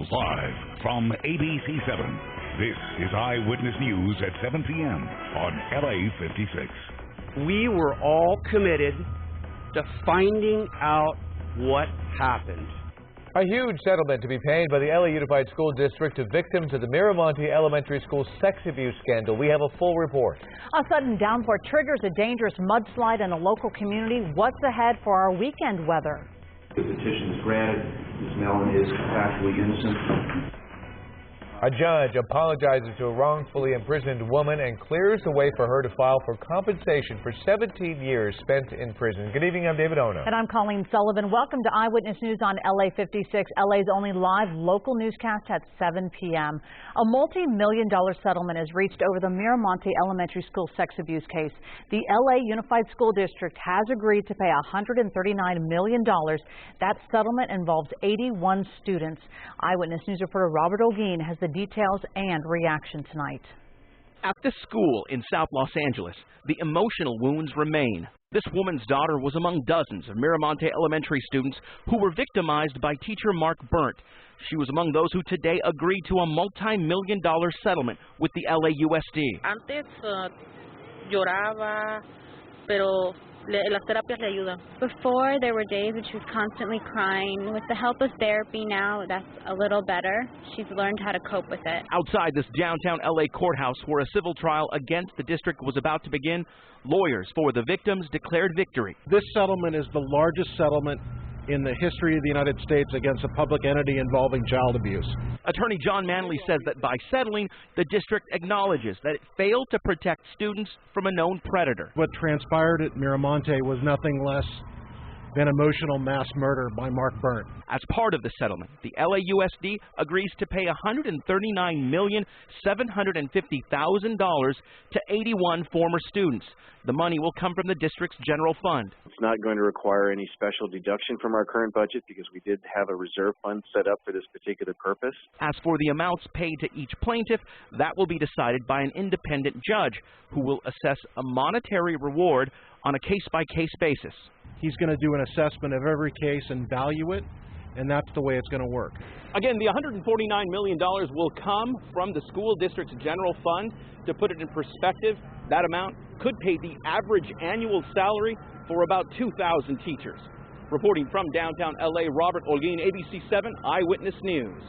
Live from ABC7, this is Eyewitness News at 7 p.m. on LA56. We were all committed to finding out what happened. A huge settlement to be paid by the LA Unified School District to victims of the Miramonte Elementary School sex abuse scandal. We have a full report. A sudden downpour triggers a dangerous mudslide in a local community. What's ahead for our weekend weather? The petition is granted. Ms. Mellon is factually innocent. A judge apologizes to a wrongfully imprisoned woman and clears the way for her to file for compensation for 17 years spent in prison. Good evening, I'm David Ono. And I'm Colleen Sullivan. Welcome to Eyewitness News on LA56, LA's only live local newscast at 7 p.m. A multi-million-dollar settlement is reached over the Miramonte Elementary School sex abuse case. The LA Unified School District has agreed to pay $139 million. That settlement involves 81 students. Eyewitness News reporter Robert Olguin has the details and reaction tonight. At the school in South Los Angeles, the emotional wounds remain. This woman's daughter was among dozens of Miramonte Elementary students who were victimized by teacher Mark Burnt. She was among those who today agreed to a multi-million-dollar settlement with the LAUSD. Antes lloraba, pero las terapias le ayudan. Before, there were days when she was constantly crying. With the help of therapy now, that's a little better. She's learned how to cope with it. Outside this downtown LA courthouse where a civil trial against the district was about to begin, lawyers for the victims declared victory. This settlement is the largest settlement in the history of the United States against a public entity involving child abuse. Attorney John Manley says that by settling, the district acknowledges that it failed to protect students from a known predator. What transpired at Miramonte was nothing less than emotional mass murder by Mark Burnt. As part of the settlement, the LAUSD agrees to pay $139,750,000 to 81 former students. The money will come from the district's general fund. It's not going to require any special deduction from our current budget because we did have a reserve fund set up for this particular purpose. As for the amounts paid to each plaintiff, that will be decided by an independent judge who will assess a monetary reward on a case-by-case basis. He's going to do an assessment of every case and value it, and that's the way it's going to work. Again, the $149 million will come from the school district's general fund. To put it in perspective, that amount could pay the average annual salary for about 2,000 teachers. Reporting from downtown LA, Robert Olguin, ABC7 Eyewitness News.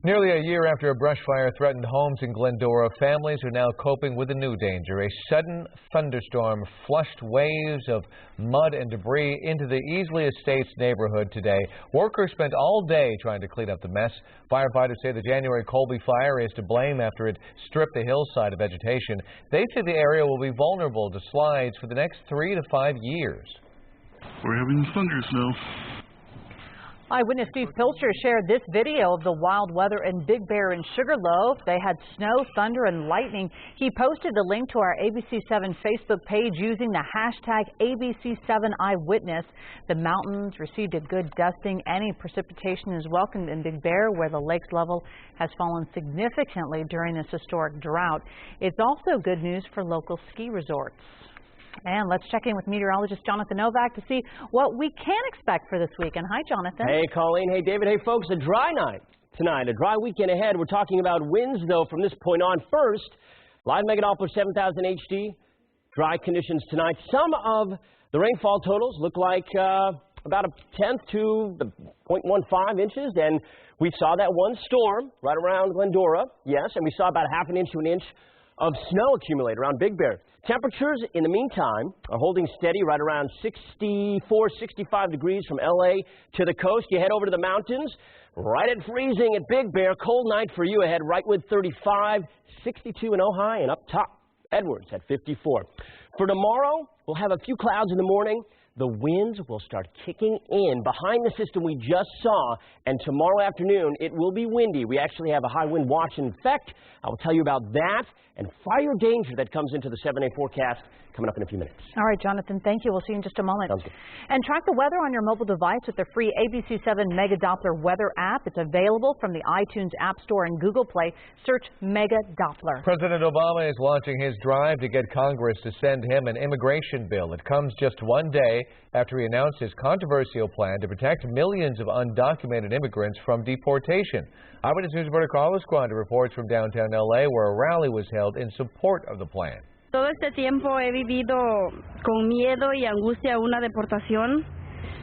Nearly a year after a brush fire threatened homes in Glendora, families are now coping with a new danger. A sudden thunderstorm flushed waves of mud and debris into the Easley Estates neighborhood today. Workers spent all day trying to clean up the mess. Firefighters say the January Colby fire is to blame after it stripped the hillside of vegetation. They say the area will be vulnerable to slides for the next 3 to 5 years. We're having thunders now. Eyewitness Steve Pilcher shared this video of the wild weather in Big Bear and Sugarloaf. They had snow, thunder, and lightning. He posted the link to our ABC7 Facebook page using the hashtag ABC7Eyewitness. The mountains received a good dusting. Any precipitation is welcomed in Big Bear, where the lake's level has fallen significantly during this historic drought. It's also good news for local ski resorts. And let's check in with meteorologist Jonathan Novak to see what we can expect for this weekend. Hi, Jonathan. Hey, Colleen. Hey, David. Hey, folks. A dry night tonight. A dry weekend ahead. We're talking about winds, though, from this point on. First, live Mega Doppler 7000 HD. Dry conditions tonight. Some of the rainfall totals look like about a tenth to the 0.15 inches. And we saw that one storm right around Glendora. Yes, and we saw about half an inch to an inch of snow accumulate around Big Bear. Temperatures, in the meantime, are holding steady right around 64, 65 degrees from L.A. to the coast. You head over to the mountains, right at freezing at Big Bear. Cold night for you ahead, right with 35, 62 in Ojai, and up top, Edwards at 54. For tomorrow, we'll have a few clouds in the morning. The winds will start kicking in behind the system we just saw, and tomorrow afternoon it will be windy. We actually have a high wind watch in effect. I will tell you about that and fire danger that comes into the 7-day forecast coming up in a few minutes. All right, Jonathan, thank you. We'll see you in just a moment. Sounds good. And track the weather on your mobile device with the free ABC7 Mega Doppler weather app. It's available from the iTunes App Store and Google Play. Search Mega Doppler. President Obama is launching his drive to get Congress to send him an immigration bill. It comes just one day after he announced his controversial plan to protect millions of undocumented immigrants from deportation. Eyewitness News reporter Carlos Granda reports from downtown LA, where a rally was held in support of the plan. Todo este tiempo he vivido con miedo y angustia a una deportación.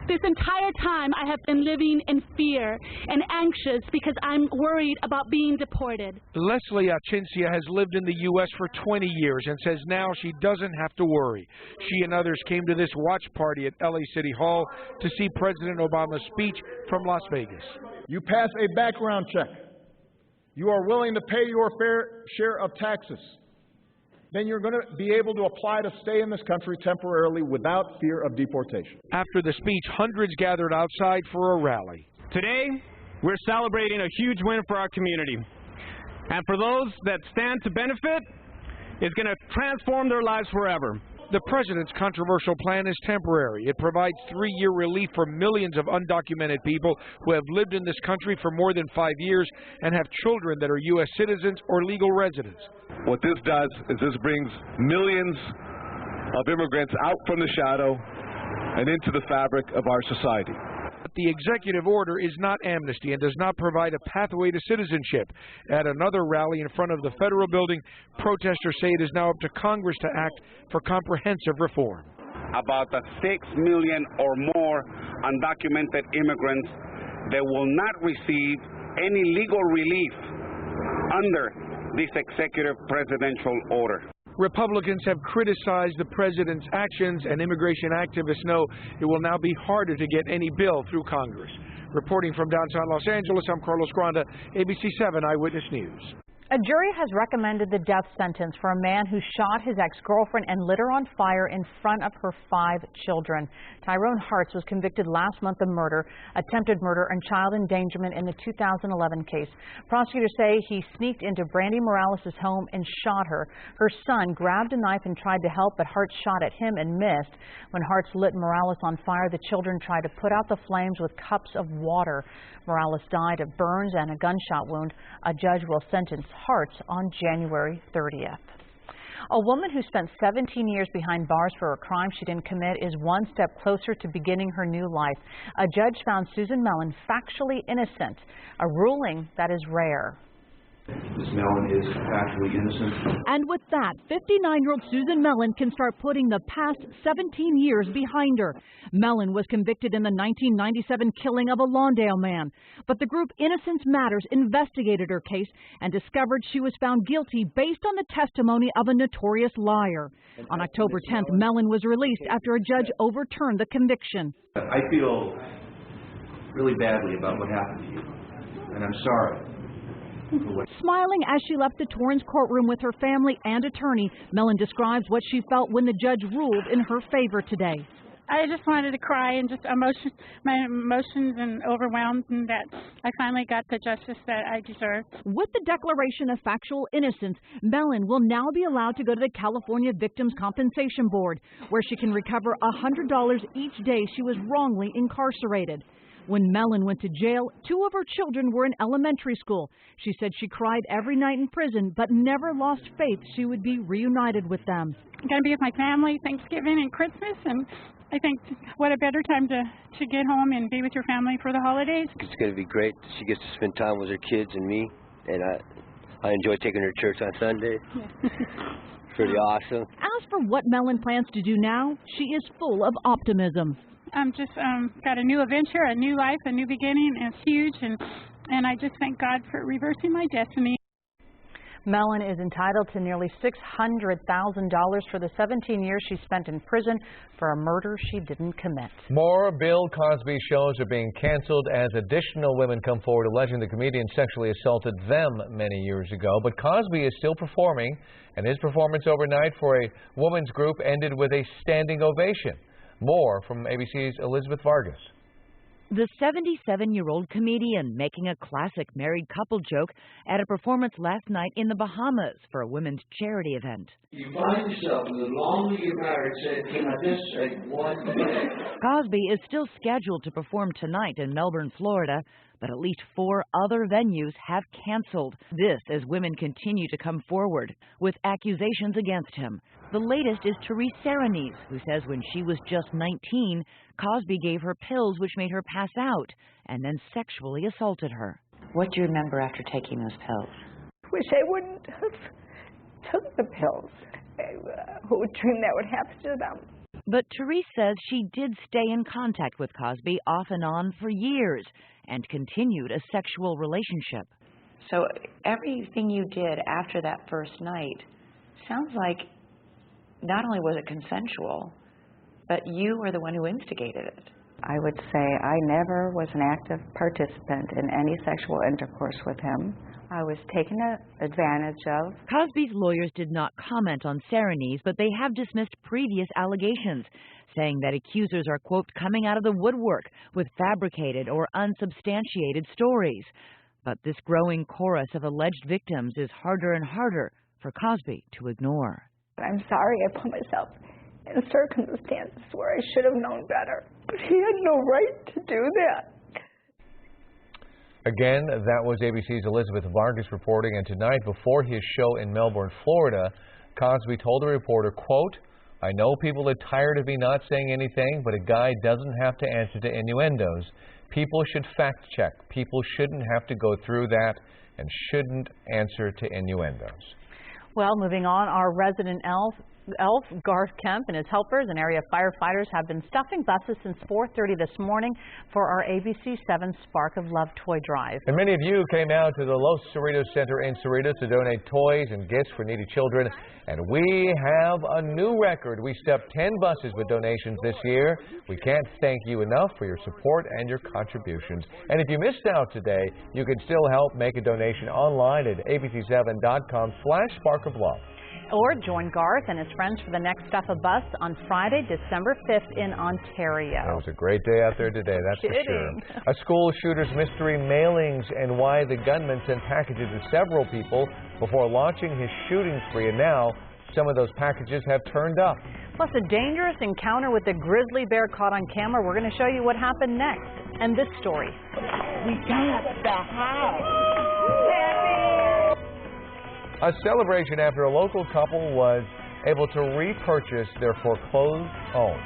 This entire time I have been living in fear and anxious because I'm worried about being deported. Leslie Achincia has lived in the U.S. for 20 years and says now she doesn't have to worry. She and others came to this watch party at LA City Hall to see President Obama's speech from Las Vegas. You pass a background check. You are willing to pay your fair share of taxes. Then you're going to be able to apply to stay in this country temporarily without fear of deportation. After the speech, hundreds gathered outside for a rally. Today, we're celebrating a huge win for our community. And for those that stand to benefit, it's going to transform their lives forever. The president's controversial plan is temporary. It provides 3-year relief for millions of undocumented people who have lived in this country for more than 5 years and have children that are U.S. citizens or legal residents. What this does is this brings millions of immigrants out from the shadow and into the fabric of our society. The executive order is not amnesty and does not provide a pathway to citizenship. At another rally in front of the federal building, protesters say it is now up to Congress to act for comprehensive reform. About the 6 million or more undocumented immigrants that will not receive any legal relief under this executive presidential order. Republicans have criticized the president's actions, and immigration activists know it will now be harder to get any bill through Congress. Reporting from downtown Los Angeles, I'm Carlos Granda, ABC7 Eyewitness News. A jury has recommended the death sentence for a man who shot his ex-girlfriend and lit her on fire in front of her 5 children. Tyrone Hartz was convicted last month of murder, attempted murder, and child endangerment in the 2011 case. Prosecutors say he sneaked into Brandy Morales' home and shot her. Her son grabbed a knife and tried to help, but Hartz shot at him and missed. When Hartz lit Morales on fire, the children tried to put out the flames with cups of water. Morales died of burns and a gunshot wound. A judge will sentence Hartz on January 30th. A woman who spent 17 years behind bars for a crime she didn't commit is one step closer to beginning her new life. A judge found Susan Mellon factually innocent, a ruling that is rare. Ms. Mellon is factually innocent. And with that, 59-year-old Susan Mellon can start putting the past 17 years behind her. Mellon was convicted in the 1997 killing of a Lawndale man. But the group Innocence Matters investigated her case and discovered she was found guilty based on the testimony of a notorious liar. On October 10th, Mellon was released after a judge overturned the conviction. I feel really badly about what happened to you, and I'm sorry. Smiling as she left the Torrance courtroom with her family and attorney, Mellon describes what she felt when the judge ruled in her favor today. I just wanted to cry and just my emotions and overwhelmed, and that I finally got the justice that I deserved. With the declaration of factual innocence, Mellon will now be allowed to go to the California Victims Compensation Board, where she can recover $100 each day she was wrongly incarcerated. When Mellon went to jail, 2 of her children were in elementary school. She said she cried every night in prison, but never lost faith she would be reunited with them. I'm going to be with my family Thanksgiving and Christmas, and I think what a better time to get home and be with your family for the holidays. It's going to be great. She gets to spend time with her kids and me, and I enjoy taking her to church on Sunday. Pretty awesome. As for what Mellon plans to do now, she is full of optimism. I'm just got a new adventure, a new life, a new beginning, and it's huge, and I just thank God for reversing my destiny. Mellon is entitled to nearly $600,000 for the 17 years she spent in prison for a murder she didn't commit. More Bill Cosby shows are being canceled as additional women come forward alleging the comedian sexually assaulted them many years ago. But Cosby is still performing, and his performance overnight for a women's group ended with a standing ovation. More from ABC's Elizabeth Vargas. The 77-year-old comedian making a classic married couple joke at a performance last night in the Bahamas for a women's charity event. You find yourself, the longer you're married, say, can I just say one thing? Cosby is still scheduled to perform tonight in Melbourne, Florida, but at least 4 other venues have canceled. This as women continue to come forward with accusations against him. The latest is Therese Serenese, who says when she was just 19, Cosby gave her pills which made her pass out and then sexually assaulted her. What do you remember after taking those pills? Wish I wouldn't have took the pills. Who would dream that would happen to them? But Therese says she did stay in contact with Cosby off and on for years and continued a sexual relationship. So everything you did after that first night sounds like not only was it consensual, but you were the one who instigated it. I would say I never was an active participant in any sexual intercourse with him. I was taken advantage of. Cosby's lawyers did not comment on Serenese, but they have dismissed previous allegations, saying that accusers are, quote, coming out of the woodwork with fabricated or unsubstantiated stories. But this growing chorus of alleged victims is harder and harder for Cosby to ignore. I'm sorry I put myself in circumstances where I should have known better, but he had no right to do that. Again, that was ABC's Elizabeth Vargas reporting, and tonight before his show in Melbourne, Florida, Cosby told the reporter, quote, I know people are tired of me not saying anything, but a guy doesn't have to answer to innuendos. People should fact check. People shouldn't have to go through that and shouldn't answer to innuendos. Well, moving on, our resident elf, Garth Kemp, and his helpers and area firefighters have been stuffing buses since 4:30 this morning for our ABC7 Spark of Love toy drive. And many of you came out to the Los Cerritos Center in Cerritos to donate toys and gifts for needy children. And we have a new record. We stuffed 10 buses with donations this year. We can't thank you enough for your support and your contributions. And if you missed out today, you can still help make a donation online at abc7.com/sparkoflove. Or join Garth and his friends for the next Stuff a Bus on Friday, December 5th in Ontario. It was a great day out there today, that's for sure. A school shooter's mystery mailings and why the gunman sent packages to several people before launching his shooting spree. And now some of those packages have turned up. Plus a dangerous encounter with a grizzly bear caught on camera. We're going to show you what happened next. And this story. We got the house. A celebration after a local couple was able to repurchase their foreclosed home.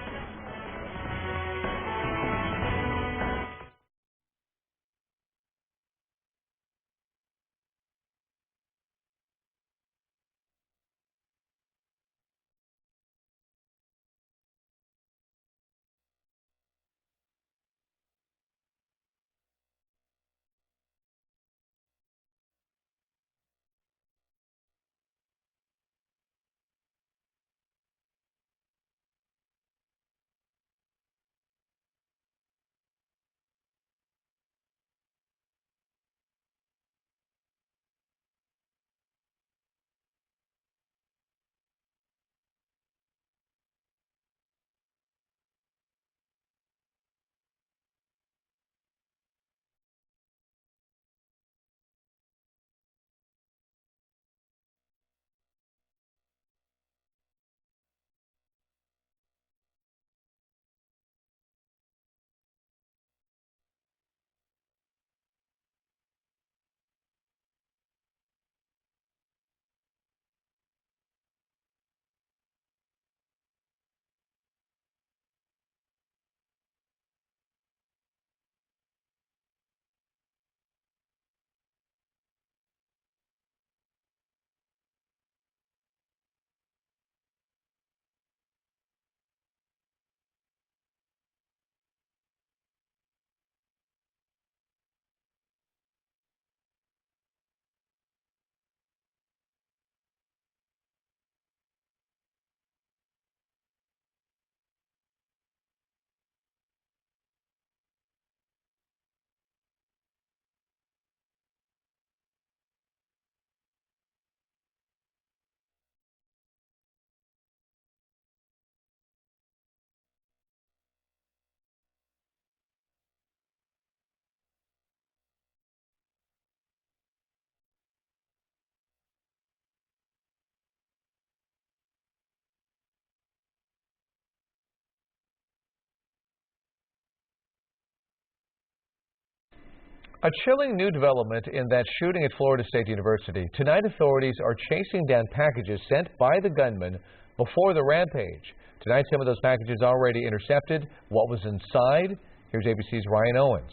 A chilling new development in that shooting at Florida State University. Tonight, authorities are chasing down packages sent by the gunman before the rampage. Tonight, some of those packages already intercepted. What was inside? Here's ABC's Ryan Owens.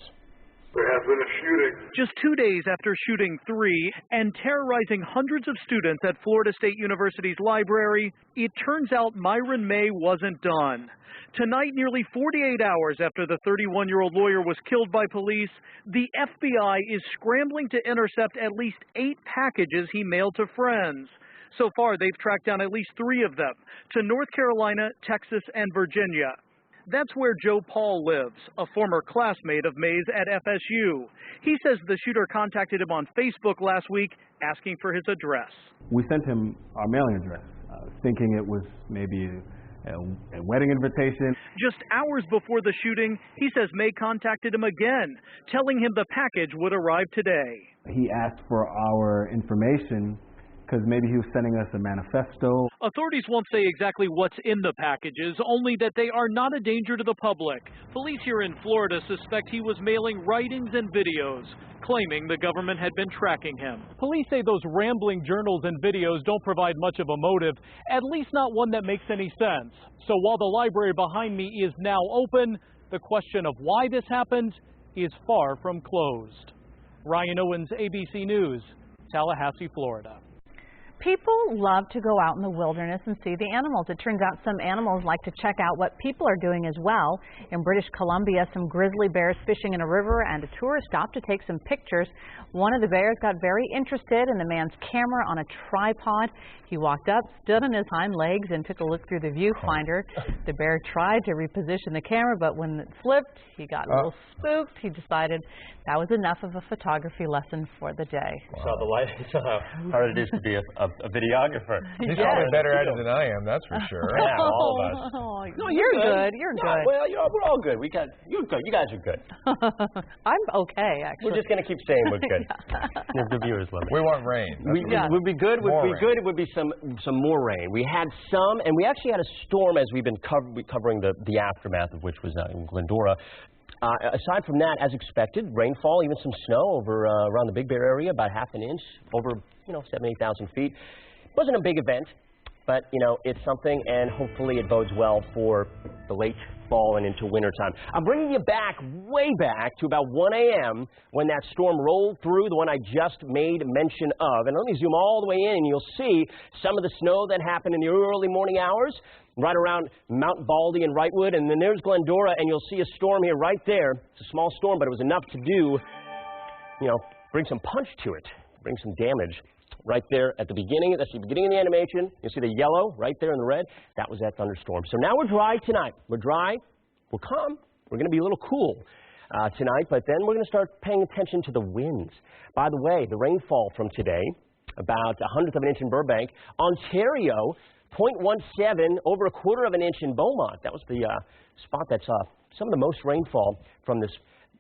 There has been a shooting. Just 2 days after shooting 3 and terrorizing hundreds of students at Florida State University's library, it turns out Myron May wasn't done. Tonight, nearly 48 hours after the 31-year-old lawyer was killed by police, the FBI is scrambling to intercept at least 8 packages he mailed to friends. So far, they've tracked down at least 3 of them to North Carolina, Texas, and Virginia. That's where Joe Paul lives, a former classmate of May's at FSU. He says the shooter contacted him on Facebook last week asking for his address. We sent him our mailing address, thinking it was maybe a wedding invitation. Just hours before the shooting, he says May contacted him again, telling him the package would arrive today. He asked for our information because maybe he was sending us a manifesto. Authorities won't say exactly what's in the packages, only that they are not a danger to the public. Police here in Florida suspect he was mailing writings and videos, claiming the government had been tracking him. Police say those rambling journals and videos don't provide much of a motive, at least not one that makes any sense. So while the library behind me is now open, the question of why this happened is far from closed. Ryan Owens, ABC News, Tallahassee, Florida. People love to go out in the wilderness and see the animals. It turns out some animals like to check out what people are doing as well. In British Columbia, some grizzly bears fishing in a river, and a tourist stopped to take some pictures. One of the bears got very interested in the man's camera on a tripod. He walked up, stood on his hind legs, and took a look through the viewfinder. The bear tried to reposition the camera, but when it flipped, he got a little spooked. He decided that was enough of a photography lesson for the day. Saw the light. Saw how hard it is to be a videographer. He's probably better at it than I am, that's for sure. Yeah, all of us. No, you're good. You're good. Well, we're all good. You're good. You guys are good. I'm okay, actually. We're just going to keep saying we're good. The viewers love it. We want rain. It would be good. It would be some more rain. We had some, and we actually had a storm as we've been covering the aftermath of which was in Glendora. Aside from that, as expected, rainfall, even some snow over around the Big Bear area, about half an inch, over 7,000 to 8,000 feet. Wasn't a big event, but it's something, and hopefully it bodes well for the late fall and into wintertime. I'm bringing you way back to about 1 a.m. when that storm rolled through, the one I just made mention of. And let me zoom all the way in, and you'll see some of the snow that happened in the early morning hours, right around Mount Baldy and Wrightwood, and then there's Glendora, and you'll see a storm here right there. It's a small storm, but it was enough to do, bring some punch to it, bring some damage. Right there at the beginning, that's the beginning of the animation. You see the yellow right there in the red? That was that thunderstorm. So now we're dry tonight. We're dry, we're calm, we're going to be a little cool tonight, but then we're going to start paying attention to the winds. By the way, the rainfall from today, about 1/100 of an inch in Burbank. Ontario, 0.17, over 1/4 of an inch in Beaumont. That was the spot that saw some of the most rainfall from this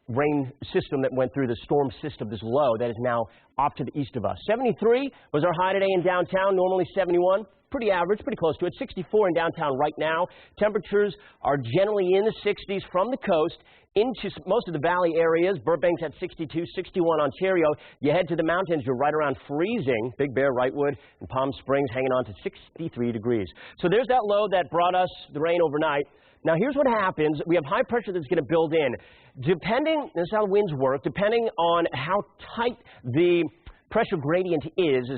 rain system that went through the storm system, this low that is now off to the east of us. 73 was our high today in downtown, normally 71. Pretty average, pretty close to it. 64 in downtown right now. Temperatures are generally in the 60s from the coast into most of the valley areas. Burbank's at 62, 61 Ontario. You head to the mountains, you're right around freezing. Big Bear, Wrightwood, and Palm Springs hanging on to 63 degrees. So there's that low that brought us the rain overnight. Now here's what happens. We have high pressure that's going to build in. Depending, this is how winds work, depending on how tight the pressure gradient is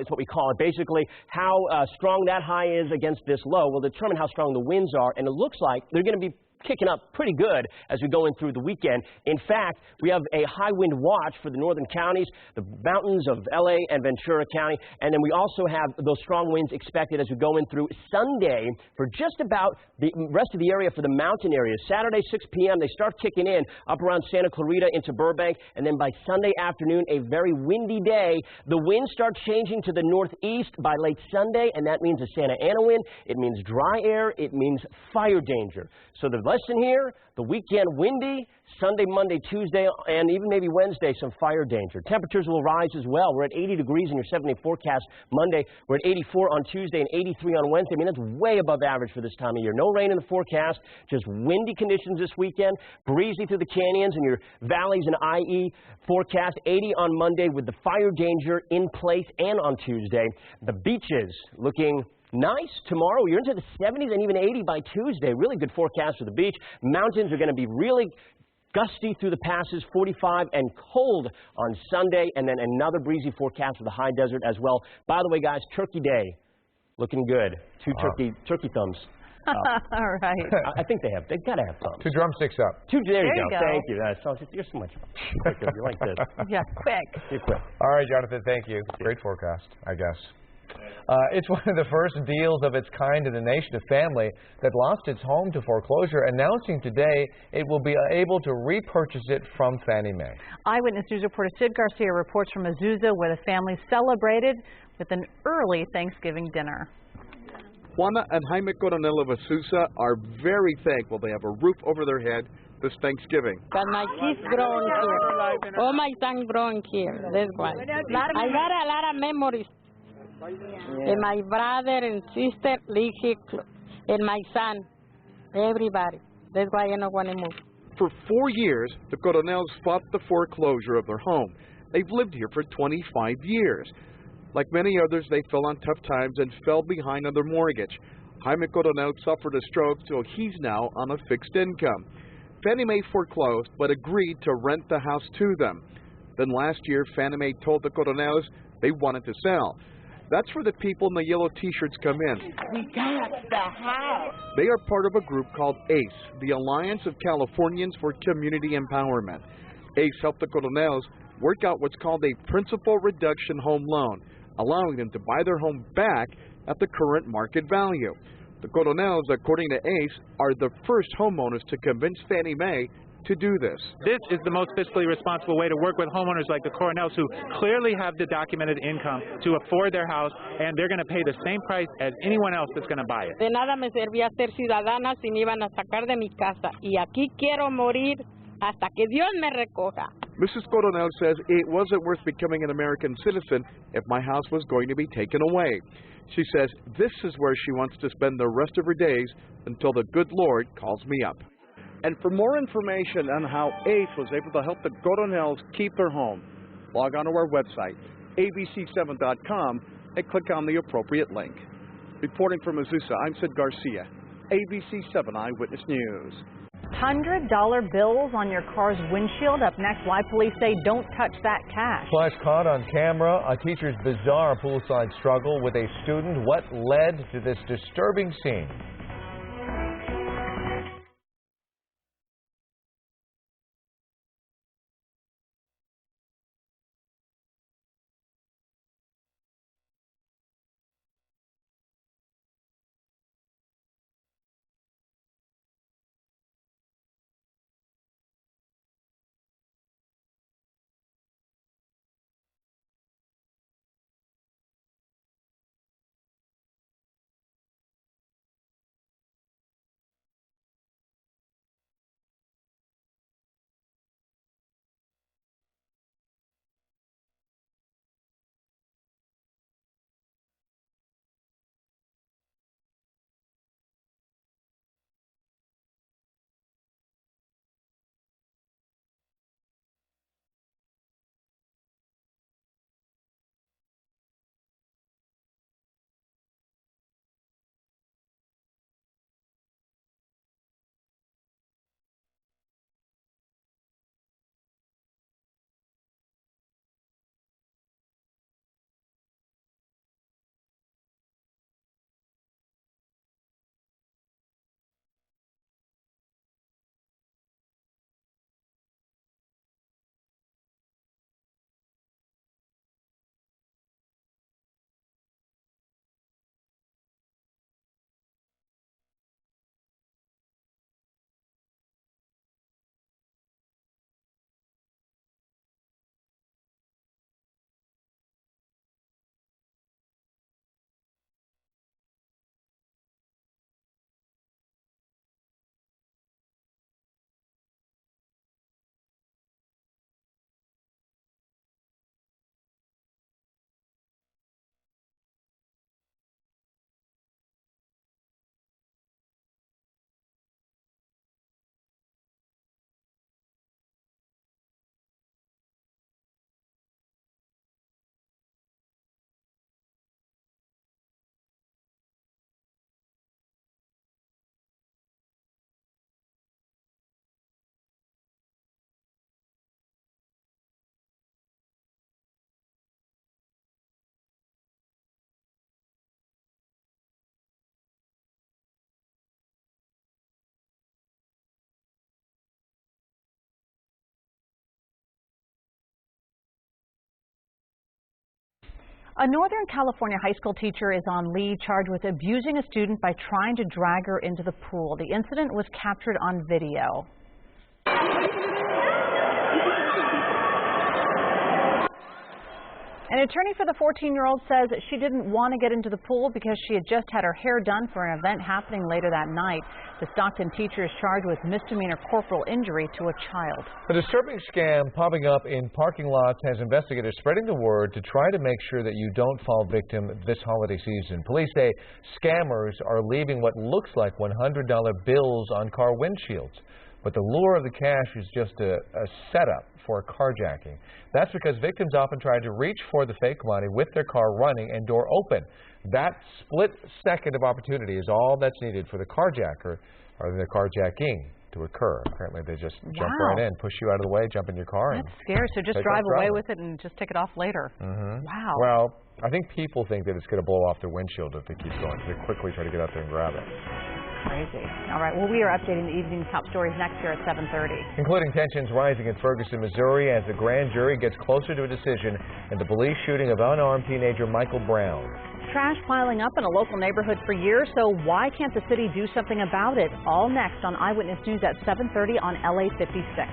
what we call it. Basically, how strong that high is against this low will determine how strong the winds are. And it looks like they're going to be kicking up pretty good as we go in through the weekend. In fact, we have a high wind watch for the northern counties, the mountains of LA and Ventura County, and then we also have those strong winds expected as we go in through Sunday for just about the rest of the area for the mountain areas. Saturday, 6 p.m., they start kicking in up around Santa Clarita into Burbank, and then by Sunday afternoon, a very windy day. The winds start changing to the northeast by late Sunday, and that means a Santa Ana wind. It means dry air. It means fire danger. So the less lesson here, the weekend windy, Sunday, Monday, Tuesday, and even maybe Wednesday, some fire danger. Temperatures will rise as well. We're at 80 degrees in your 7-day forecast Monday. We're at 84 on Tuesday and 83 on Wednesday. I mean, that's way above average for this time of year. No rain in the forecast, just windy conditions this weekend, breezy through the canyons and your valleys and IE forecast. 80 on Monday with the fire danger in place, and on Tuesday. The beaches looking nice tomorrow. You're into the 70s and even 80 by Tuesday. Really good forecast for the beach. Mountains are going to be really gusty through the passes, 45, and cold on Sunday, and then another breezy forecast for the high desert as well. By the way, guys, Turkey Day looking good. Two turkey thumbs. All right. I think they've got to have thumbs. 2 drumsticks up. There you go. Thank you. You're so much quicker. You're like this. Yeah, quick. You're quick. All right, Jonathan, thank you. Great forecast, I guess. It's one of the first deals of its kind in the nation. A family that lost its home to foreclosure announcing today it will be able to repurchase it from Fannie Mae. Eyewitness News reporter Sid Garcia reports from Azusa, where the family celebrated with an early Thanksgiving dinner. Juana and Jaime Coronel of Azusa are very thankful they have a roof over their head this Thanksgiving. But my kids grown here. All my son grown here. That's why. I got a lot of memories. And my brother and sister live here, and my son, everybody. That's why I don't want to move. For 4 years, the Coronels fought the foreclosure of their home. They've lived here for 25 years. Like many others, they fell on tough times and fell behind on their mortgage. Jaime Coronel suffered a stroke, so he's now on a fixed income. Fannie Mae foreclosed, but agreed to rent the house to them. Then last year, Fannie Mae told the Coronels they wanted to sell. That's where the people in the yellow T-shirts come in. We got the house. They are part of a group called ACE, the Alliance of Californians for Community Empowerment. ACE helped the Coronels work out what's called a principal reduction home loan, allowing them to buy their home back at the current market value. The Coronels, according to ACE, are the first homeowners to convince Fannie Mae to do this. This is the most fiscally responsible way to work with homeowners like the Coronels, who clearly have the documented income to afford their house, and they're going to pay the same price as anyone else that's going to buy it. De nada me servía ser ciudadana si me iban a sacar de mi casa. Y aquí quiero morir hasta que Dios me recoja. Mrs. Coronel says it wasn't worth becoming an American citizen if my house was going to be taken away. She says this is where she wants to spend the rest of her days until the good Lord calls me up. And for more information on how ACE was able to help the Coronels keep their home, log on to our website, ABC7.com, and click on the appropriate link. Reporting from Azusa, I'm Sid Garcia, ABC7 Eyewitness News. $100 bills on your car's windshield. Up next, why police say don't touch that cash. Flash caught on camera, a teacher's bizarre poolside struggle with a student. What led to this disturbing scene? A Northern California high school teacher is on leave charged with abusing a student by trying to drag her into the pool. The incident was captured on video. An attorney for the 14-year-old says she didn't want to get into the pool because she had just had her hair done for an event happening later that night. The Stockton teacher is charged with misdemeanor corporal injury to a child. A disturbing scam popping up in parking lots has investigators spreading the word to try to make sure that you don't fall victim this holiday season. Police say scammers are leaving what looks like $100 bills on car windshields. But the lure of the cash is just a setup for a carjacking. That's because victims often try to reach for the fake money with their car running and door open. That split second of opportunity is all that's needed for the carjacker or the carjacking to occur. Apparently they just jump right in, push you out of the way, jump in your car. That's scary. So just drive away with it and just take it off later. Wow. Well, I think people think that it's going to blow off their windshield if they keep going. So they quickly try to get out there and grab it. Crazy. All right. Well, we are updating the evening's top stories next here at 7:30. Including tensions rising in Ferguson, Missouri as the grand jury gets closer to a decision in the police shooting of unarmed teenager Michael Brown. Trash piling up in a local neighborhood for years, so why can't the city do something about it? All next on Eyewitness News at 7:30 on LA56.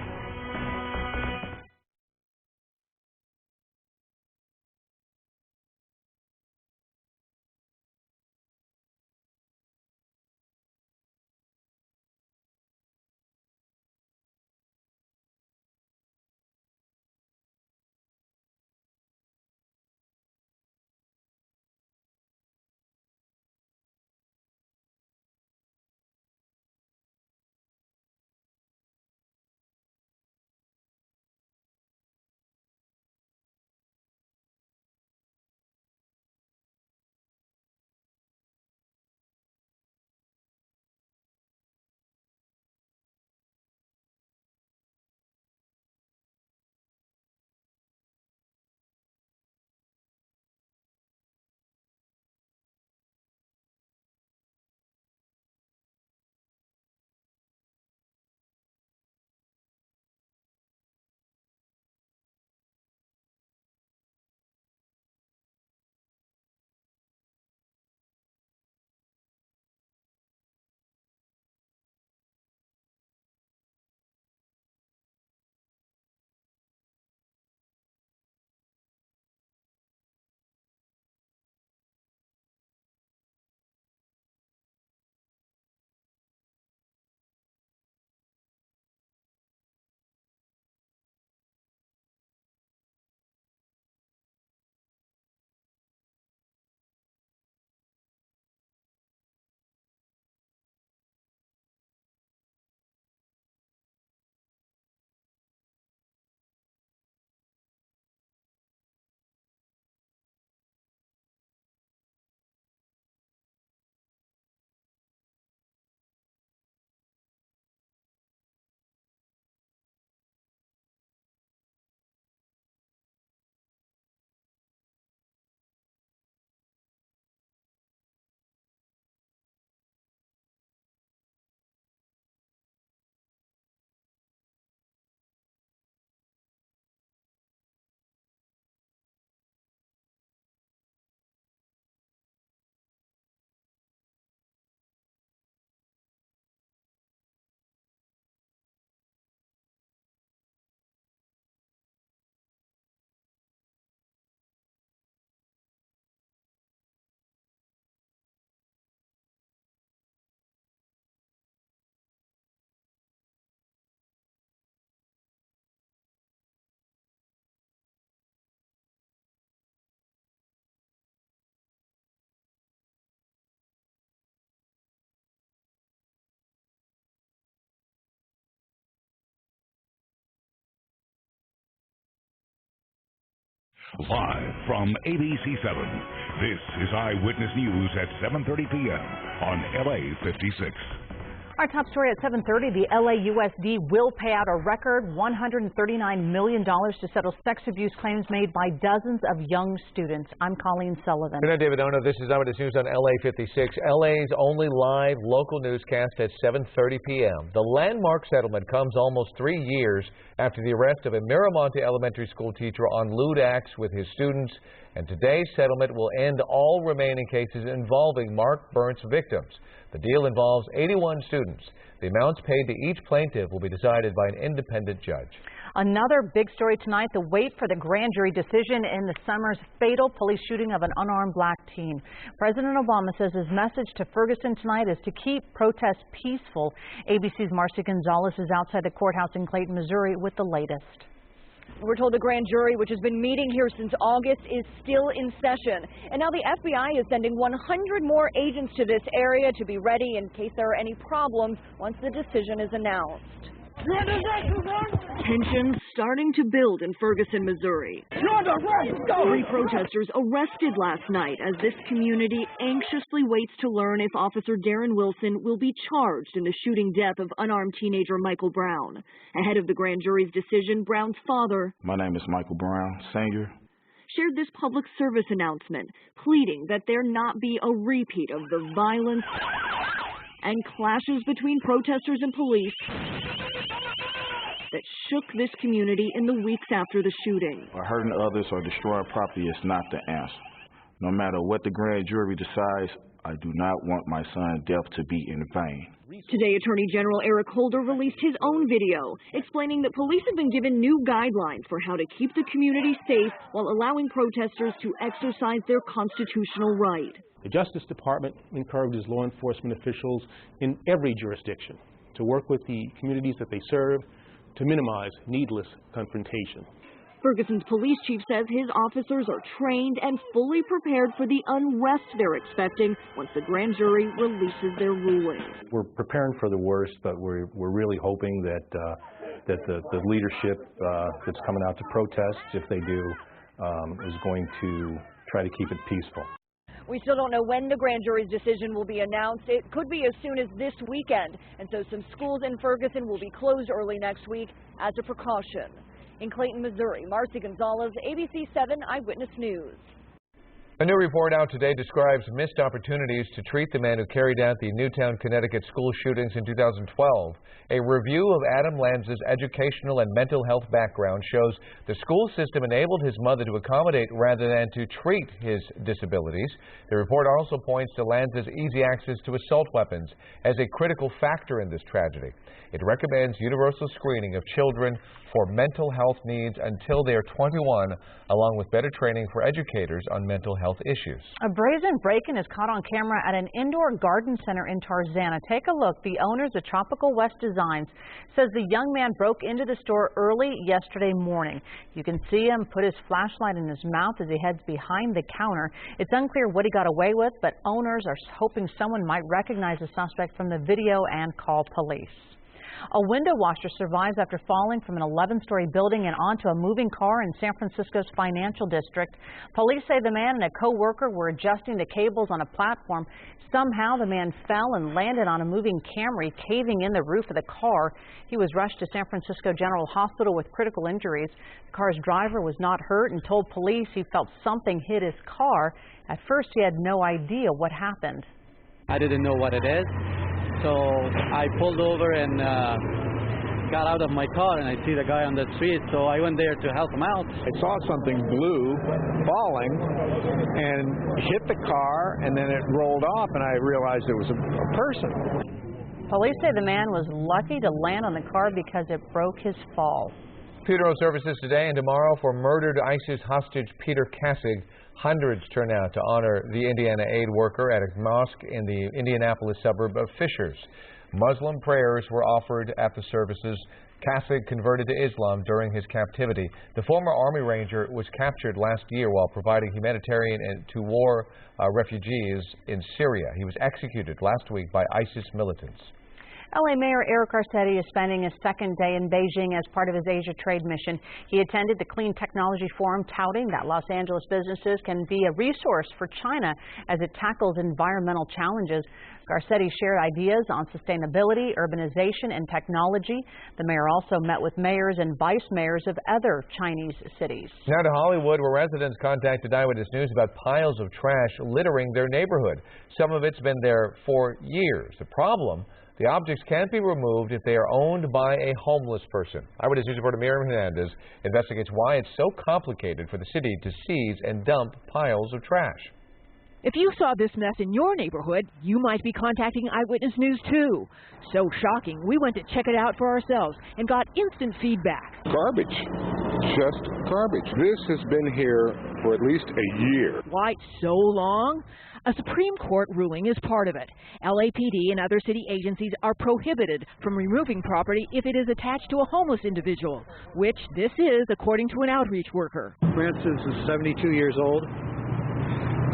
Live from ABC7, this is Eyewitness News at 7:30 p.m. on LA56. Our top story at 7:30, the LAUSD will pay out a record $139 million to settle sex abuse claims made by dozens of young students. I'm Colleen Sullivan. Good night, David Ono. This is Eyewitness News on LA56, LA's only live local newscast at 7:30 p.m. The landmark settlement comes almost 3 years after the arrest of a Miramonte elementary school teacher on lewd acts with his students and today's settlement will end all remaining cases involving Mark Bernst's victims. The deal involves 81 students. The amounts paid to each plaintiff will be decided by an independent judge. Another big story tonight, the wait for the grand jury decision in the summer's fatal police shooting of an unarmed black teen. President Obama says his message to Ferguson tonight is to keep protests peaceful. ABC's Marcy Gonzalez is outside the courthouse in Clayton, Missouri with the latest. We're told the grand jury, which has been meeting here since August, is still in session. And now the FBI is sending 100 more agents to this area to be ready in case there are any problems once the decision is announced. Tensions starting to build in Ferguson, Missouri. 3 protesters arrested last night as this community anxiously waits to learn if Officer Darren Wilson will be charged in the shooting death of unarmed teenager Michael Brown. Ahead of the grand jury's decision, Brown's father, my name is Michael Brown, Sr., shared this public service announcement, pleading that there not be a repeat of the violence and clashes between protesters and police that shook this community in the weeks after the shooting. Hurting others or destroying property is not the answer. No matter what the grand jury decides, I do not want my son's death to be in vain. Today, Attorney General Eric Holder released his own video explaining that police have been given new guidelines for how to keep the community safe while allowing protesters to exercise their constitutional right. The Justice Department encourages law enforcement officials in every jurisdiction to work with the communities that they serve to minimize needless confrontation. Ferguson's police chief says his officers are trained and fully prepared for the unrest they're expecting once the grand jury releases their ruling. We're preparing for the worst, but we're really hoping that the leadership that's coming out to protest, if they do, is going to try to keep it peaceful. We still don't know when the grand jury's decision will be announced. It could be as soon as this weekend, and so some schools in Ferguson will be closed early next week as a precaution. In Clayton, Missouri, Marcy Gonzalez, ABC7 Eyewitness News. A new report out today describes missed opportunities to treat the man who carried out the Newtown, Connecticut school shootings in 2012. A review of Adam Lanza's educational and mental health background shows the school system enabled his mother to accommodate rather than to treat his disabilities. The report also points to Lanza's easy access to assault weapons as a critical factor in this tragedy. It recommends universal screening of children for mental health needs until they are 21, along with better training for educators on mental health issues. A brazen break-in is caught on camera at an indoor garden center in Tarzana. Take a look. The owners of Tropical West Designs says the young man broke into the store early yesterday morning. You can see him put his flashlight in his mouth as he heads behind the counter. It's unclear what he got away with, but owners are hoping someone might recognize the suspect from the video and call police. A window washer survives after falling from an 11-story building and onto a moving car in San Francisco's financial district. Police say the man and a co-worker were adjusting the cables on a platform. Somehow the man fell and landed on a moving Camry, caving in the roof of the car. He was rushed to San Francisco General Hospital with critical injuries. The car's driver was not hurt and told police he felt something hit his car. At first he had no idea what happened. I didn't know what it is. So I pulled over and got out of my car, and I see the guy on the street, so I went there to help him out. I saw something blue falling and hit the car, and then it rolled off, and I realized it was a person. Police say the man was lucky to land on the car because it broke his fall. Funeral services today and tomorrow for murdered ISIS hostage Peter Kassig. Hundreds turn out to honor the Indiana aid worker at a mosque in the Indianapolis suburb of Fishers. Muslim prayers were offered at the services. Kassig converted to Islam during his captivity. The former Army Ranger was captured last year while providing humanitarian aid to war refugees in Syria. He was executed last week by ISIS militants. LA Mayor Eric Garcetti is spending his second day in Beijing as part of his Asia trade mission. He attended the Clean Technology Forum, touting that Los Angeles businesses can be a resource for China as it tackles environmental challenges. Garcetti shared ideas on sustainability, urbanization, and technology. The mayor also met with mayors and vice mayors of other Chinese cities. Now to Hollywood, where residents contacted Eyewitness News about piles of trash littering their neighborhood. Some of it's been there for years. The problem, The objects can't be removed if they are owned by a homeless person. Eyewitness News reporter Miriam Hernandez investigates why it's so complicated for the city to seize and dump piles of trash. If you saw this mess in your neighborhood, you might be contacting Eyewitness News too. So shocking, we went to check it out for ourselves and got instant feedback. Garbage. Just garbage. This has been here for at least a year. Why so long? A Supreme Court ruling is part of it. LAPD and other city agencies are prohibited from removing property if it is attached to a homeless individual, which this is, according to an outreach worker. Frances is 72 years old.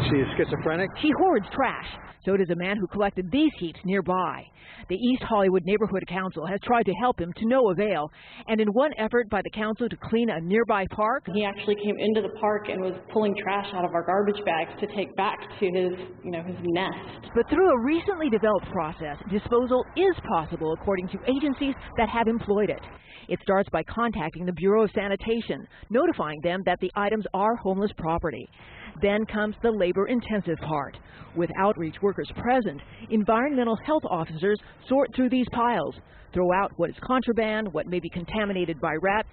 She is schizophrenic. She hoards trash. So does a man who collected these heaps nearby. The East Hollywood Neighborhood Council has tried to help him to no avail. And in one effort by the council to clean a nearby park, he actually came into the park and was pulling trash out of our garbage bags to take back to his nest. But through a recently developed process, disposal is possible according to agencies that have employed it. It starts by contacting the Bureau of Sanitation, notifying them that the items are homeless property. Then comes the labor-intensive part. With outreach workers present, environmental health officers sort through these piles, throw out what is contraband, what may be contaminated by rats.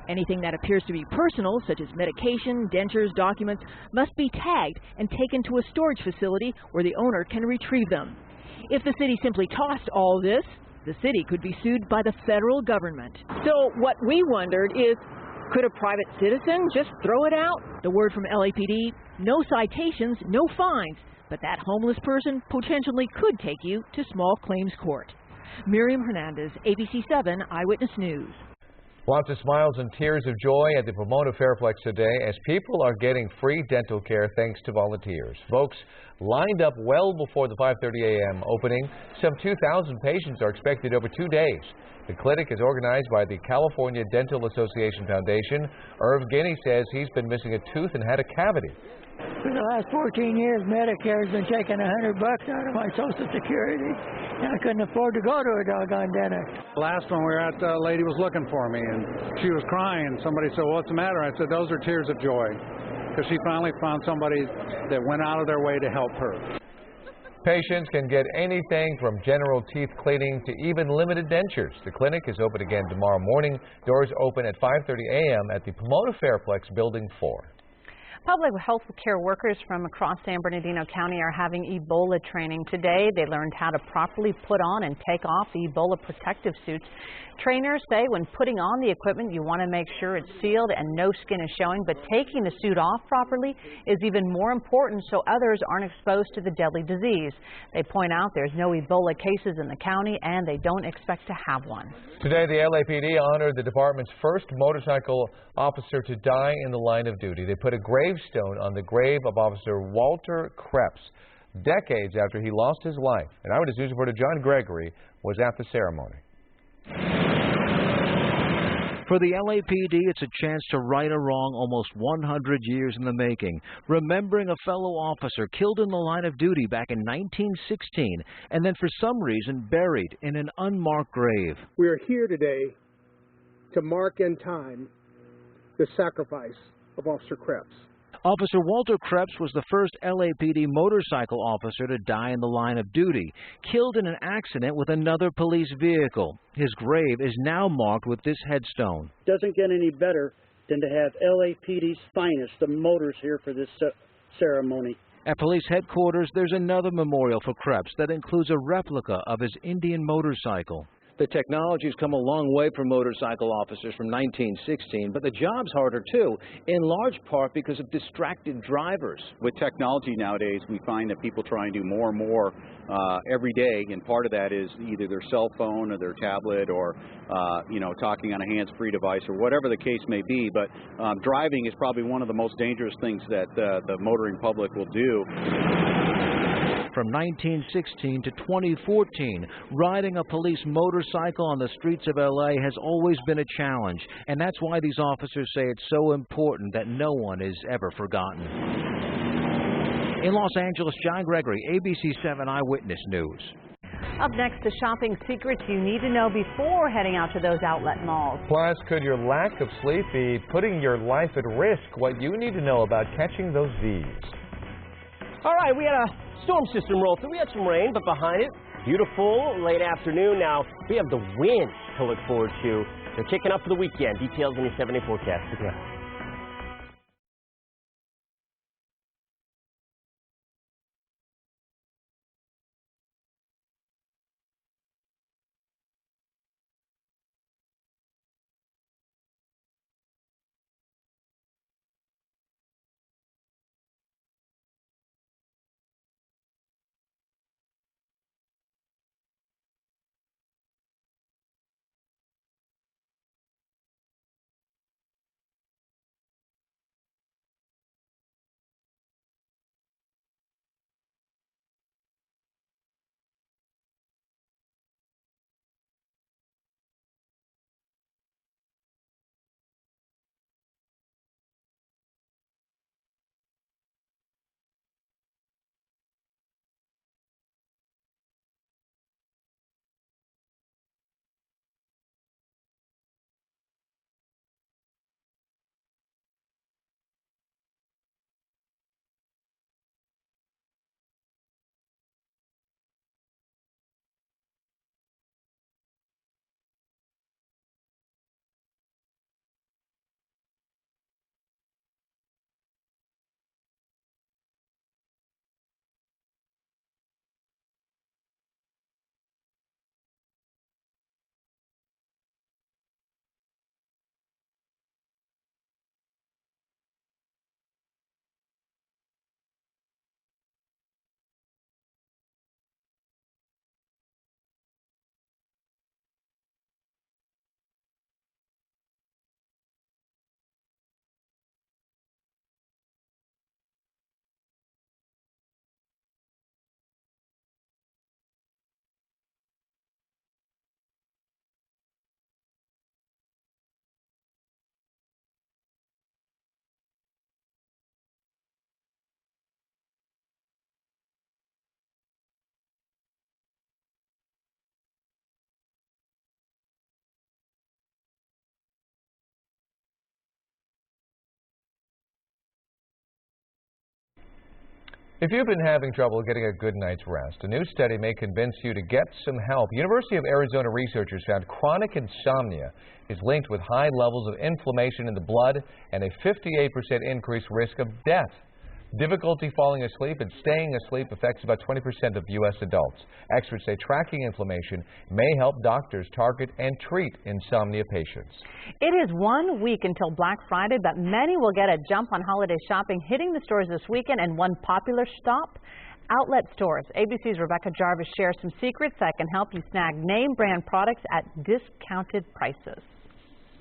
Anything that appears to be personal, such as medication, dentures, documents, must be tagged and taken to a storage facility where the owner can retrieve them. If the city simply tossed all this, the city could be sued by the federal government. So what we wondered is, could a private citizen just throw it out? The word from LAPD, no citations, no fines, but that homeless person potentially could take you to small claims court. Miriam Hernandez, ABC7 Eyewitness News. Lots of smiles and tears of joy at the Pomona Fairplex today as people are getting free dental care thanks to volunteers. Folks lined up well before the 5:30 a.m. opening. Some 2,000 patients are expected over 2 days. The clinic is organized by the California Dental Association Foundation. Irv Guinea says he's been missing a tooth and had a cavity. For the last 14 years, Medicare has been taking $100 out of my Social Security, and I couldn't afford to go to a doggone dentist. Last one we were at, a lady was looking for me, and she was crying. Somebody said, "What's the matter?" I said, "Those are tears of joy," because she finally found somebody that went out of their way to help her. Patients can get anything from general teeth cleaning to even limited dentures. The clinic is open again tomorrow morning. Doors open at 5:30 a.m. at the Pomona Fairplex Building 4. Public health care workers from across San Bernardino County are having Ebola training today. They learned how to properly put on and take off the Ebola protective suits. Trainers say when putting on the equipment, you want to make sure it's sealed and no skin is showing, but taking the suit off properly is even more important so others aren't exposed to the deadly disease. They point out there's no Ebola cases in the county and they don't expect to have one. Today, the LAPD honored the department's first motorcycle officer to die in the line of duty. They put a gravestone on the grave of Officer Walter Krebs, decades after he lost his life. And Eyewitness News reporter John Gregory was at the ceremony. For the LAPD, it's a chance to right a wrong almost 100 years in the making, remembering a fellow officer killed in the line of duty back in 1916 and then for some reason buried in an unmarked grave. We are here today to mark in time the sacrifice of Officer Krebs. Officer Walter Krebs was the first LAPD motorcycle officer to die in the line of duty, killed in an accident with another police vehicle. His grave is now marked with this headstone. Doesn't get any better than to have LAPD's finest, the motors, here for this ceremony. At police headquarters, there's another memorial for Krebs that includes a replica of his Indian motorcycle. The technology's come a long way for motorcycle officers from 1916, but the job's harder too, in large part because of distracted drivers. With technology nowadays, we find that people try and do more and more every day, and part of that is either their cell phone or their tablet or, talking on a hands-free device or whatever the case may be. But driving is probably one of the most dangerous things that the motoring public will do. From 1916 to 2014, riding a police motorcycle on the streets of LA has always been a challenge, and that's why these officers say it's so important that no one is ever forgotten. In Los Angeles, John Gregory, ABC7 Eyewitness News. Up next, the shopping secrets you need to know before heading out to those outlet malls. Plus, could your lack of sleep be putting your life at risk? What you need to know about catching those Z's. All right, we had a storm system roll through. We had some rain, but behind it, Beautiful late afternoon. Now, we have the wind to look forward to. They're kicking up for the weekend. Details in your 7-day forecast. Stick around. If you've been having trouble getting a good night's rest, a new study may convince you to get some help. University of Arizona researchers found chronic insomnia is linked with high levels of inflammation in the blood and a 58% increased risk of death. Difficulty falling asleep and staying asleep affects about 20% of U.S. adults. Experts say tracking inflammation may help doctors target and treat insomnia patients. It is 1 week until Black Friday, but many will get a jump on holiday shopping hitting the stores this weekend, and one popular stop, outlet stores. ABC's Rebecca Jarvis shares some secrets that can help you snag name brand products at discounted prices.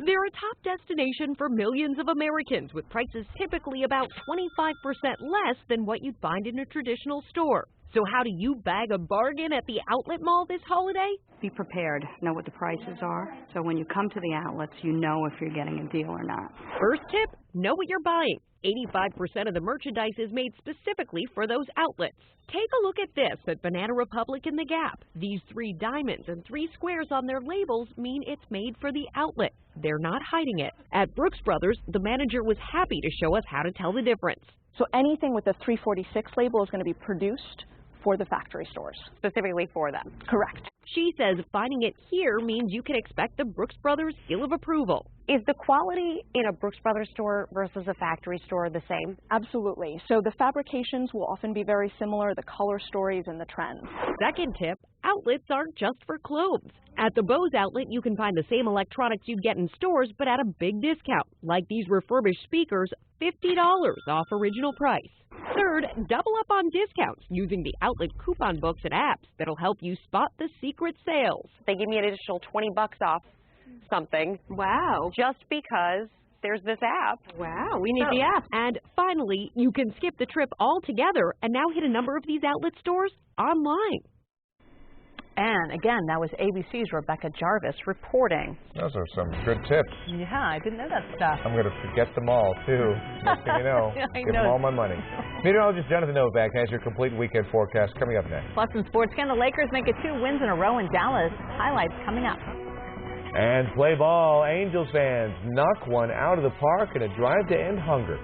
They're a top destination for millions of Americans, with prices typically about 25% less than what you'd find in a traditional store. So how do you bag a bargain at the outlet mall this holiday? Be prepared. Know what the prices are. So when you come to the outlets, you know if you're getting a deal or not. First tip, know what you're buying. 85% of the merchandise is made specifically for those outlets. Take a look at this at Banana Republic and The Gap. These 3 diamonds and 3 squares on their labels mean it's made for the outlet. They're not hiding it. At Brooks Brothers, the manager was happy to show us how to tell the difference. So anything with the 346 label is going to be produced for the factory stores. Specifically for them. Correct. She says finding it here means you can expect the Brooks Brothers seal of approval. Is the quality in a Brooks Brothers store versus a factory store the same? Absolutely. So the fabrications will often be very similar, the color stories and the trends. Second tip, outlets aren't just for clothes. At the Bose outlet, you can find the same electronics you'd get in stores, but at a big discount, like these refurbished speakers, $50 off original price. Third, double up on discounts using the outlet coupon books and apps that'll help you spot the secret sales. They give me an additional $20 off something. Wow. Just because there's this app. Wow, we need the app. And finally, you can skip the trip altogether and now hit a number of these outlet stores online. And again, that was ABC's Rebecca Jarvis reporting. Those are some good tips. Yeah, I didn't know that stuff. I'm going to forget them all, too. Next thing you know, give them all my money. Meteorologist Jonathan Novak has your complete weekend forecast coming up next. Plus in sports, can the Lakers make it 2 wins in a row in Dallas? Highlights coming up. And play ball. Angels fans knock one out of the park in a drive to end hunger.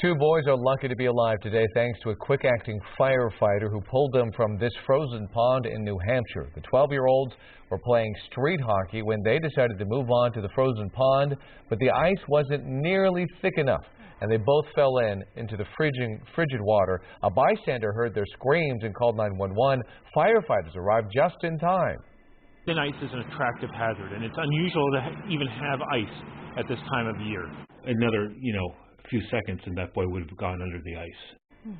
Two boys are lucky to be alive today thanks to a quick-acting firefighter who pulled them from this frozen pond in New Hampshire. The 12-year-olds were playing street hockey when they decided to move on to the frozen pond, but the ice wasn't nearly thick enough, and they both fell into the frigid water. A bystander heard their screams and called 911. Firefighters arrived just in time. Thin ice is an attractive hazard, and it's unusual to even have ice at this time of year. Another, few seconds and that boy would have gone under the ice.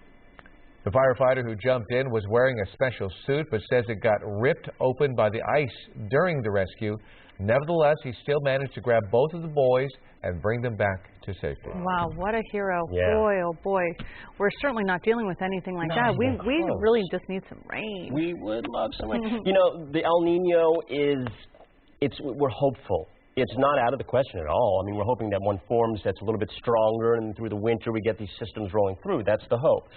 The firefighter who jumped in was wearing a special suit but says it got ripped open by the ice during the rescue. Nevertheless, he still managed to grab both of the boys and bring them back to safety. Wow, what a hero. Yeah. Boy, oh boy. We're certainly not dealing with anything like that. We really just need some rain. We would love some rain. The El Nino we're hopeful. It's not out of the question at all. I mean, we're hoping that one forms that's a little bit stronger, and through the winter we get these systems rolling through. That's the hope.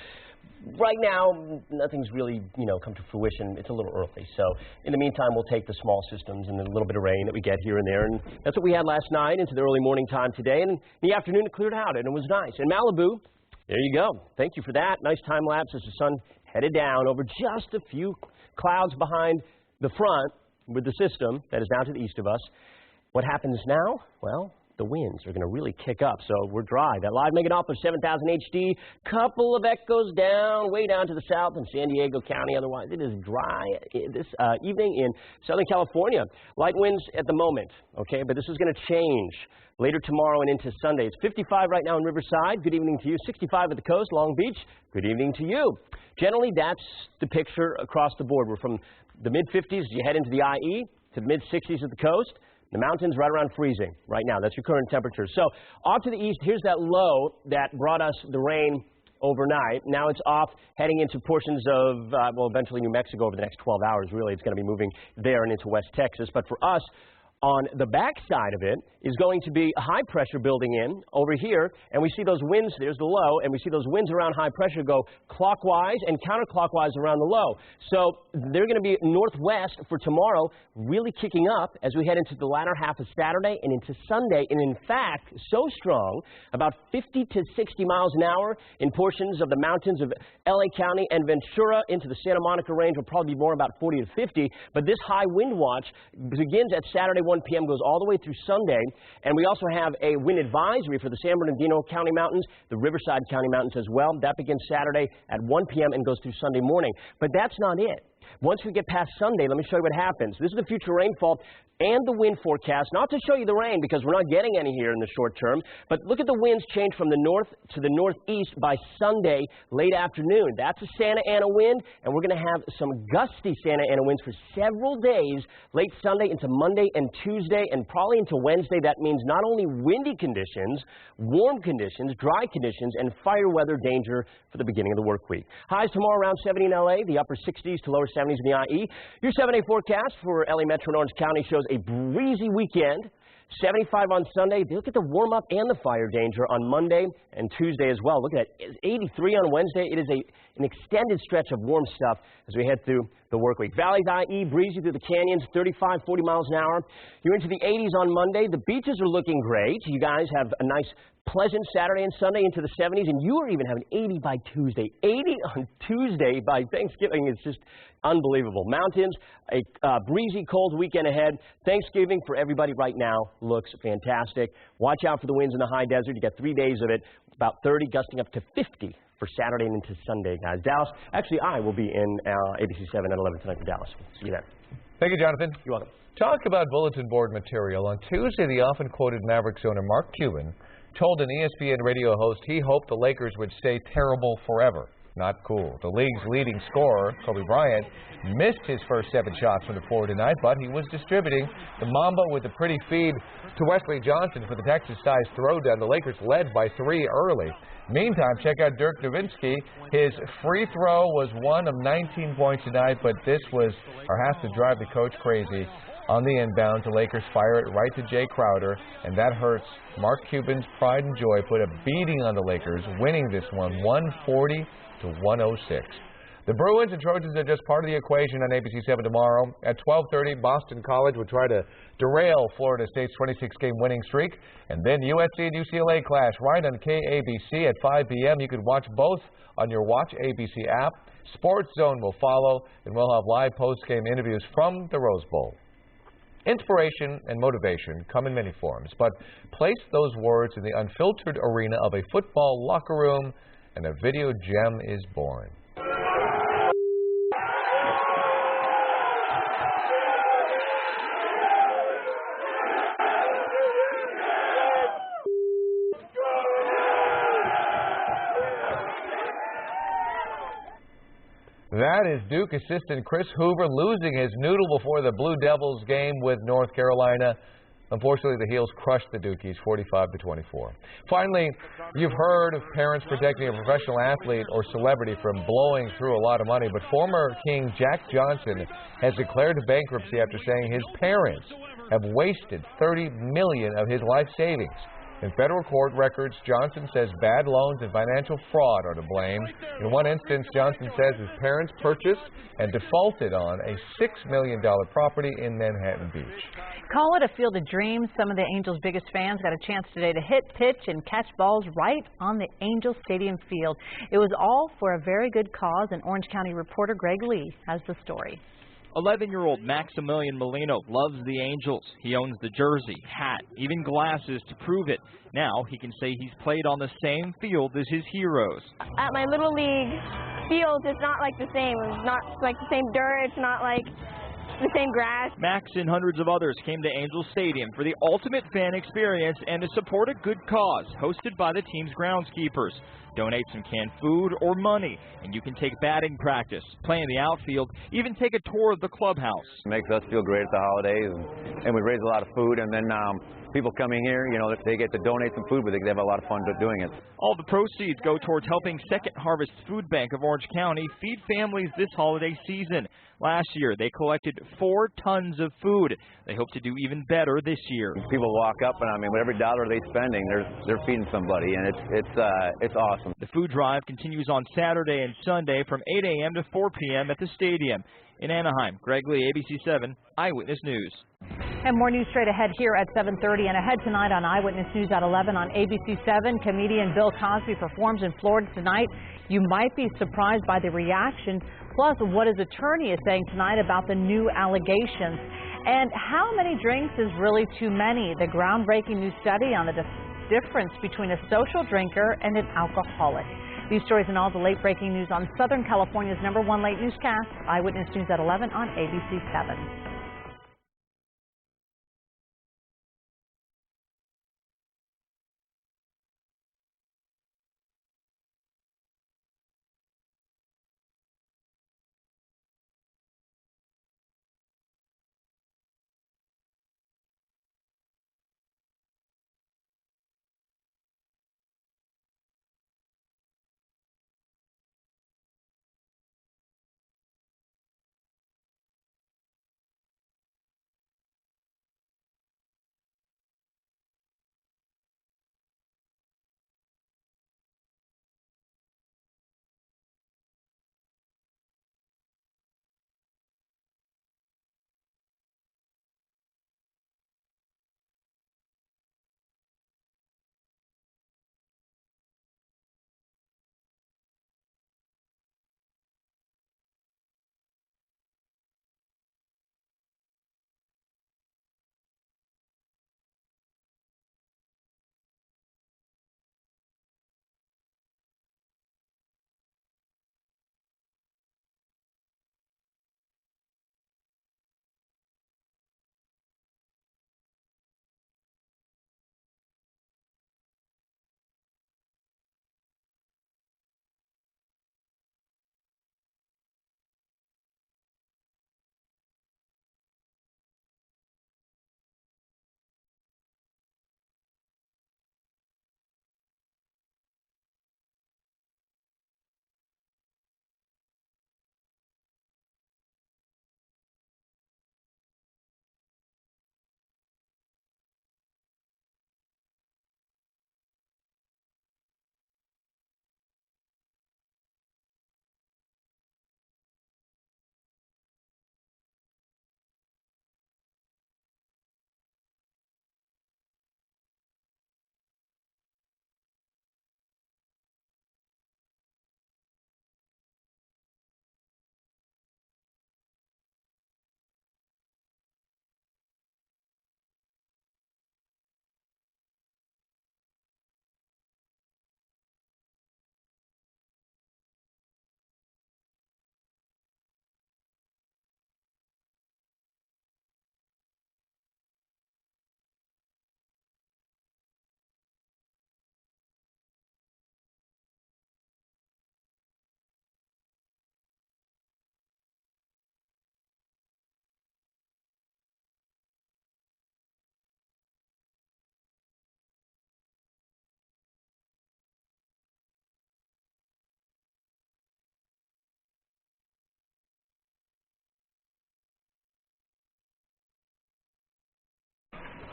Right now, nothing's really, come to fruition. It's a little early. So, in the meantime, we'll take the small systems and the little bit of rain that we get here and there. And that's what we had last night into the early morning time today. And in the afternoon, it cleared out, and it was nice. In Malibu, there you go. Thank you for that. Nice time lapse as the sun headed down over just a few clouds behind the front with the system that is now to the east of us. What happens now? Well, the winds are going to really kick up, so we're dry. That live Meganopolis 7000 HD, couple of echoes down, way down to the south in San Diego County. Otherwise, it is dry this evening in Southern California. Light winds at the moment, okay, but this is going to change later tomorrow and into Sunday. It's 55 right now in Riverside. Good evening to you. 65 at the coast, Long Beach. Good evening to you. Generally, that's the picture across the board. We're from the mid-50s as you head into the IE to the mid-60s at the coast. The mountains right around freezing right now. That's your current temperature. So off to the east, here's that low that brought us the rain overnight. Now it's off, heading into portions of, eventually New Mexico over the next 12 hours. Really, it's going to be moving there and into West Texas. But for us, on the back side of it is going to be a high pressure building in over here, and we see those winds, there's the low, and we see those winds around high pressure go clockwise and counterclockwise around the low. So they're going to be northwest for tomorrow, really kicking up as we head into the latter half of Saturday and into Sunday, and in fact, so strong, about 50 to 60 miles an hour in portions of the mountains of LA County and Ventura into the Santa Monica range will probably be more about 40 to 50, but this high wind watch begins at Saturday 1 p.m., goes all the way through Sunday, and we also have a wind advisory for the San Bernardino County Mountains, the Riverside County Mountains as well. That begins Saturday at 1 p.m. and goes through Sunday morning. But that's not it. Once we get past Sunday, let me show you what happens. This is the future rainfall and the wind forecast, not to show you the rain because we're not getting any here in the short term, but look at the winds change from the north to the northeast by Sunday late afternoon. That's a Santa Ana wind, and we're going to have some gusty Santa Ana winds for several days, late Sunday into Monday and Tuesday, and probably into Wednesday. That means not only windy conditions, warm conditions, dry conditions, and fire weather danger for the beginning of the work week. Highs tomorrow around 70 in LA, the upper 60s to lower 70s in the IE. Your 7-day forecast for LA Metro and Orange County shows a breezy weekend. 75 on Sunday. Look at the warm-up and the fire danger on Monday and Tuesday as well. Look at that. It's 83 on Wednesday. It is an extended stretch of warm stuff as we head through the work week. Valleys IE, breezy through the canyons, 35, 40 miles an hour. You're into the 80s on Monday. The beaches are looking great. You guys have a nice pleasant Saturday and Sunday into the 70s, and you are even having 80 by Tuesday. 80 on Tuesday by Thanksgiving. It's just unbelievable. Mountains, a breezy, cold weekend ahead. Thanksgiving for everybody right now looks fantastic. Watch out for the winds in the high desert. You got 3 days of it, about 30, gusting up to 50 for Saturday and into Sunday, guys. Dallas, actually, I will be in ABC7 at 11 tonight for Dallas. See you there. Thank you, Jonathan. You're welcome. Talk about bulletin board material. On Tuesday, the often-quoted Mavericks owner Mark Cuban told an ESPN radio host he hoped the Lakers would stay terrible forever. Not cool. The league's leading scorer, Kobe Bryant, missed his first 7 shots from the floor tonight, but he was distributing. The Mamba with a pretty feed to Wesley Johnson for the Texas-sized throwdown. The Lakers led by 3 early. Meantime, check out Dirk Nowitzki. His free throw was 1 of 19 points tonight, but this has to drive the coach crazy. On the inbound, the Lakers fire it right to Jay Crowder, and that hurts Mark Cuban's pride and joy. Put a beating on the Lakers, winning this one 140 to 106. The Bruins and Trojans are just part of the equation on ABC7 tomorrow. At 12:30, Boston College will try to derail Florida State's 26-game winning streak. And then USC and UCLA clash right on KABC at 5 p.m. You can watch both on your Watch ABC app. Sports Zone will follow, and we'll have live post-game interviews from the Rose Bowl. Inspiration and motivation come in many forms, but place those words in the unfiltered arena of a football locker room, and a video gem is born. That is Duke assistant Chris Hoover losing his noodle before the Blue Devils game with North Carolina. Unfortunately, the Heels crushed the Dukies 45-24. Finally, you've heard of parents protecting a professional athlete or celebrity from blowing through a lot of money, but former King Jack Johnson has declared bankruptcy after saying his parents have wasted $30 million of his life savings. In federal court records, Johnson says bad loans and financial fraud are to blame. In one instance, Johnson says his parents purchased and defaulted on a $6 million property in Manhattan Beach. Call it a field of dreams. Some of the Angels' biggest fans got a chance today to hit, pitch, and catch balls right on the Angels Stadium field. It was all for a very good cause, and Orange County reporter Greg Lee has the story. 11-year-old Maximilian Molino loves the Angels. He owns the jersey, hat, even glasses to prove it. Now he can say he's played on the same field as his heroes. At my Little League fields, it's not like the same. It's not like the same dirt. It's not like the same grass. Max and hundreds of others came to Angels Stadium for the ultimate fan experience and to support a good cause hosted by the team's groundskeepers. Donate some canned food or money, and you can take batting practice, play in the outfield, even take a tour of the clubhouse. It makes us feel great at the holidays, and we raise a lot of food, and then people coming here, you know, they get to donate some food, but they have a lot of fun doing it. All the proceeds go towards helping Second Harvest Food Bank of Orange County feed families this holiday season. Last year, they collected 4 tons of food. They hope to do even better this year. People walk up, and I mean, with every dollar they're spending, they're feeding somebody, and it's awesome. The food drive continues on Saturday and Sunday from 8 a.m. to 4 p.m. at the stadium. In Anaheim, Greg Lee, ABC7 Eyewitness News. And more news straight ahead here at 7:30 and ahead tonight on Eyewitness News at 11 on ABC7. Comedian Bill Cosby performs in Florida tonight. You might be surprised by the reaction, plus what his attorney is saying tonight about the new allegations. And how many drinks is really too many? The groundbreaking new study on the difference between a social drinker and an alcoholic. These stories and all the late-breaking news on Southern California's #1 late newscast, Eyewitness News at 11 on ABC7.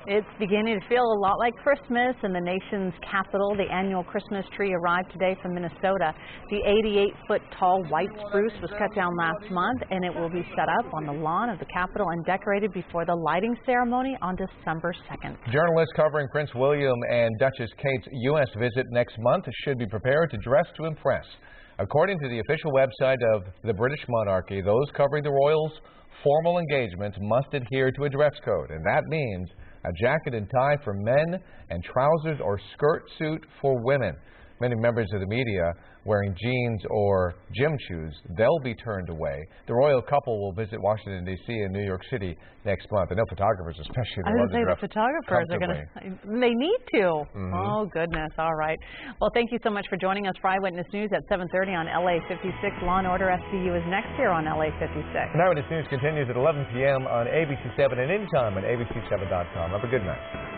It's beginning to feel a lot like Christmas in the nation's capital. The annual Christmas tree arrived today from Minnesota. The 88-foot-tall white spruce was cut down last month, and it will be set up on the lawn of the Capitol and decorated before the lighting ceremony on December 2nd. Journalists covering Prince William and Duchess Kate's U.S. visit next month should be prepared to dress to impress. According to the official website of the British monarchy, those covering the royals' formal engagements must adhere to a dress code, and that means a jacket and tie for men and trousers or skirt suit for women. Many members of the media wearing jeans or gym shoes, they'll be turned away. The royal couple will visit Washington, D.C. and New York City next month. I know photographers especially. I was going to say the photographers are going to, they need to. Oh, goodness. All right. Well, thank you so much for joining us for Eyewitness News at 7:30 on LA56. Law and Order SVU is next here on LA56. And Eyewitness News continues at 11 p.m. on ABC7 and anytime on ABC7.com. Have a good night.